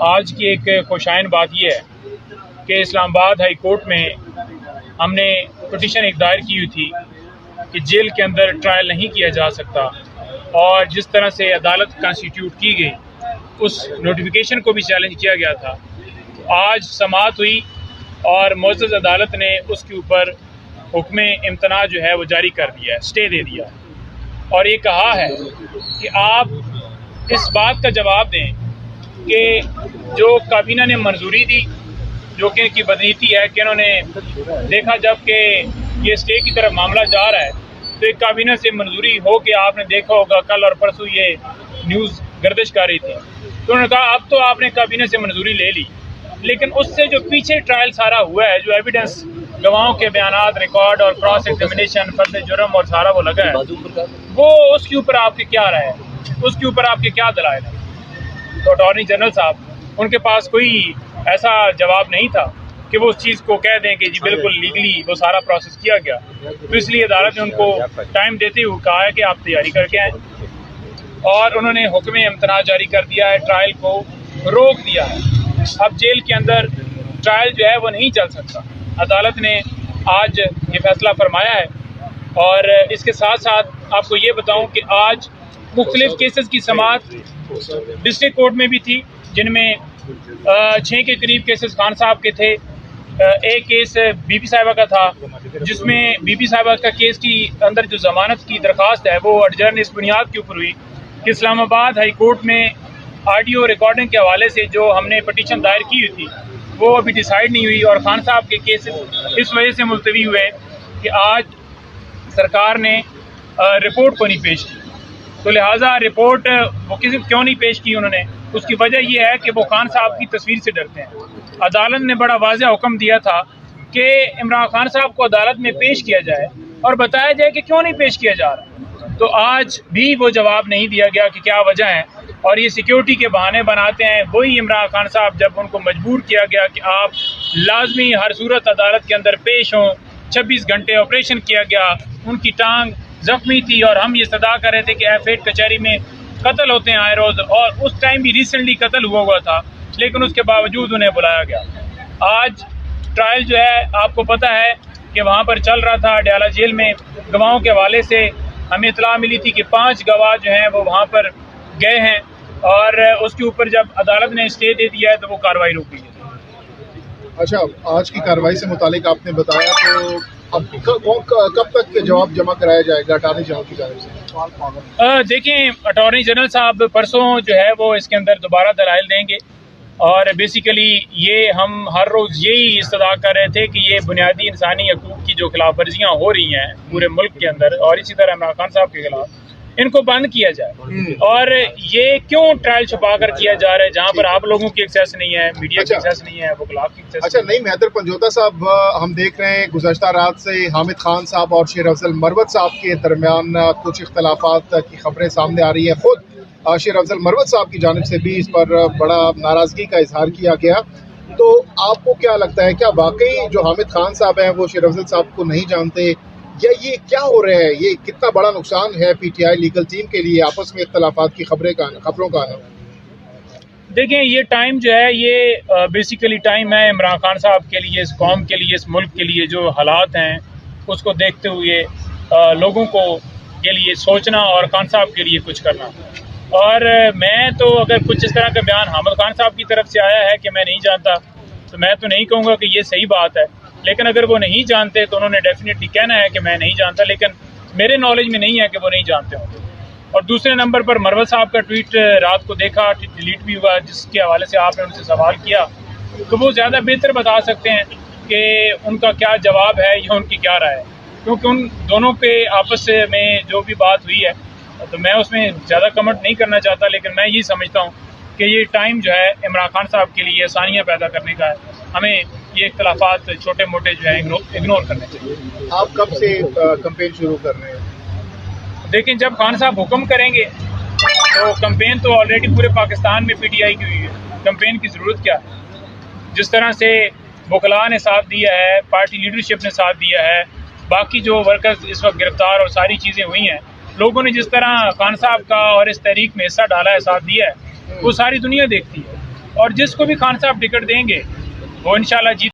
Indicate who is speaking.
Speaker 1: आज की एक खुशाइन बात यह है कि इस्लामाबाद हाई कोर्ट में हमने पिटीशन एक दायर की हुई थी कि जेल के अंदर ट्रायल नहीं किया जा सकता, और जिस तरह से अदालत कॉन्स्टिट्यूट की गई उस नोटिफिकेशन को भी चैलेंज किया गया था। तो आज समाअत हुई और मुअज़्ज़ज़ अदालत ने उसके ऊपर हुक्म इम्तना जो है वो जारी कर दिया है, स्टे दे दिया है, और ये कहा है कि आप इस बात का जवाब दें कि जो काबीना ने मंजूरी दी, जो कि इनकी बदनीति है कि इन्होंने देखा जब कि ये स्टे की तरफ मामला जा रहा है तो एक काबीना से मंजूरी हो के आपने देखा होगा कल और परसों ये न्यूज़ गर्दिश कर रही थी, तो उन्होंने कहा अब तो आपने काबीना से मंजूरी ले ली, लेकिन उससे जो पीछे ट्रायल सारा हुआ है, जो एविडेंस गवाहों के बयानात, रिकॉर्ड और क्रॉस एग्जामिनेशन, फर्द जुर्म और सारा वो लगा है, वो उसके ऊपर आपके क्या राय है, उसके ऊपर आपके क्या दलाइल है? तो अटॉर्नी जनरल साहब, उनके पास कोई ऐसा जवाब नहीं था कि वो उस चीज़ को कह दें कि जी बिल्कुल लीगली वो सारा प्रोसेस किया गया। तो इसलिए अदालत ने उनको टाइम देते हुए कहा है कि आप तैयारी करके आएँ, और उन्होंने हुक्म इम्तना जारी कर दिया है, ट्रायल को रोक दिया है। अब जेल के अंदर ट्रायल जो है वो नहीं चल सकता। अदालत ने आज ये फैसला फरमाया है, और इसके साथ साथ आपको ये बताऊं कि आज मुख्तलिफ केसेस की समाअत डिस्ट्रिक्ट कोर्ट में भी थी, जिनमें 6 के करीब केसेस खान साहब के थे। एक केस बीबी साहिबा का था, जिसमें बीबी साहिबा का केस की अंदर जो जमानत की दरख्वास्त है वो अडजर्न इस बुनियाद के ऊपर हुई कि इस्लामाबाद हाई कोर्ट में ऑडियो रिकॉर्डिंग के हवाले से जो हमने पटिशन दायर की हुई थी वो अभी डिसाइड नहीं हुई, और खान साहब के केसेस इस वजह से मुलतवी हुए कि आज सरकार ने रिपोर्ट को नहीं पेश की। तो लिहाजा रिपोर्ट वो किसी क्यों नहीं पेश की उन्होंने, उसकी वजह यह है कि वो खान साहब की तस्वीर से डरते हैं। अदालत ने बड़ा वाज़ेह हुक्म दिया था कि इमरान खान साहब को अदालत में पेश किया जाए और बताया जाए कि क्यों नहीं पेश किया जा रहा। तो आज भी वो जवाब नहीं दिया गया कि क्या वजह है, और ये सिक्योरिटी के बहाने बनाते हैं। वही इमरान खान साहब जब उनको मजबूर किया गया कि आप लाजमी हर सूरत अदालत के अंदर पेश हों, 26 घंटे ऑपरेशन किया गया, उनकी टांग जख्मी थी और हम ये सदा कर रहे थे कि F8 कचहरी में कत्ल होते हैं आए रोज़, और उस टाइम भी रिसेंटली कत्ल हुआ था, लेकिन उसके बावजूद उन्हें बुलाया गया। आज ट्रायल जो है आपको पता है कि वहाँ पर चल रहा था अडयाला जेल में। गवाहों के हवाले से हमें इतला मिली थी कि 5 गवाह जो हैं वो वहाँ पर गए हैं, और उसके ऊपर जब अदालत ने स्टे दे दिया है तो वो कार्रवाई रोक दी है।
Speaker 2: अच्छा, आज की कार्रवाई से मुतालिक आपने बताया, तो अब कब तक जवाब जमा कराया जाएगा अटॉर्नी जनरल की जानिब से?
Speaker 1: देखें, अटॉर्नी जनरल साहब परसों जो है वो इसके अंदर दोबारा दलाइल देंगे, और बेसिकली ये हम हर रोज़ यही इस्तदा कर रहे थे कि ये बुनियादी इंसानी हकूक़ की जो खिलाफ वर्जियाँ हो रही हैं पूरे मुल्क के अंदर, और इसी तरह इमरान खान साहब के खिलाफ, इनको बंद किया जाए। और ये क्यों ट्रायल छुपा कर किया जा रहा है जहाँ पर आप लोगों की एक्सेस नहीं है, मीडिया की एक्सेस नहीं है, वकला की एक्सेस।
Speaker 2: अच्छा, नहीं हैदर पंजोता साहब, हम देख रहे हैं गुज़श्ता रात से हामिद खान साहब और शेर अफजल मरवत साहब के दरमियान कुछ इख्तलाफात की खबरें सामने आ रही है। खुद शेर अफजल मरवत साहब की जानिब से भी इस पर बड़ा नाराज़गी का इजहार किया गया। तो आपको क्या लगता है, क्या वाकई जो हामिद खान साहब हैं वो शेर अफजल साहब को नहीं जानते, या ये क्या हो रहा है? ये कितना बड़ा नुकसान है PTI लीगल टीम के लिए, आपस में इख्तलाफात की खबरों का आना?
Speaker 1: देखें, ये टाइम जो है ये बेसिकली टाइम है इमरान खान साहब के लिए, इस कौम के लिए, इस मुल्क के लिए जो हालात हैं उसको देखते हुए लोगों को के लिए सोचना और खान साहब के लिए कुछ करना। और मैं तो अगर कुछ इस तरह का बयान हामिद खान साहब की तरफ से आया है कि मैं नहीं जानता, तो मैं तो नहीं कहूँगा कि ये सही बात है, लेकिन अगर वो नहीं जानते तो उन्होंने डेफिनेटली कहना है कि मैं नहीं जानता, लेकिन मेरे नॉलेज में नहीं है कि वो नहीं जानते होंगे। और दूसरे नंबर पर मरवत साहब का ट्वीट रात को देखा, डिलीट भी हुआ, जिसके हवाले से आपने उनसे सवाल किया, तो वो ज़्यादा बेहतर बता सकते हैं कि उनका क्या जवाब है या उनकी क्या राय है, क्योंकि उन दोनों के आपस में जो भी बात हुई है तो मैं उसमें ज़्यादा कमेंट नहीं करना चाहता। लेकिन मैं यही समझता हूँ कि ये टाइम जो है इमरान खान साहब के लिए आसानियाँ पैदा करने का है, हमें ये इख्तलाफात छोटे मोटे जो है इग्नोर करने चाहिए।
Speaker 2: आप कब से कैंपेन शुरू कर रहे हैं?
Speaker 1: देखें, जब खान साहब हुक्म करेंगे तो कैंपेन तो ऑलरेडी पूरे पाकिस्तान में PTI की हुई है, कैंपेन की ज़रूरत क्या है? जिस तरह से वकला ने साथ दिया है, पार्टी लीडरशिप ने साथ दिया है, बाकी जो वर्कर्स इस वक्त गिरफ्तार और सारी चीज़ें हुई हैं, लोगों ने जिस तरह खान साहब का और इस तहरीक में हिस्सा डाला है, साथ दिया है, वो सारी दुनिया देखती है। और जिसको भी खान साहब टिकट देंगे वो इंशाल्लाह जीत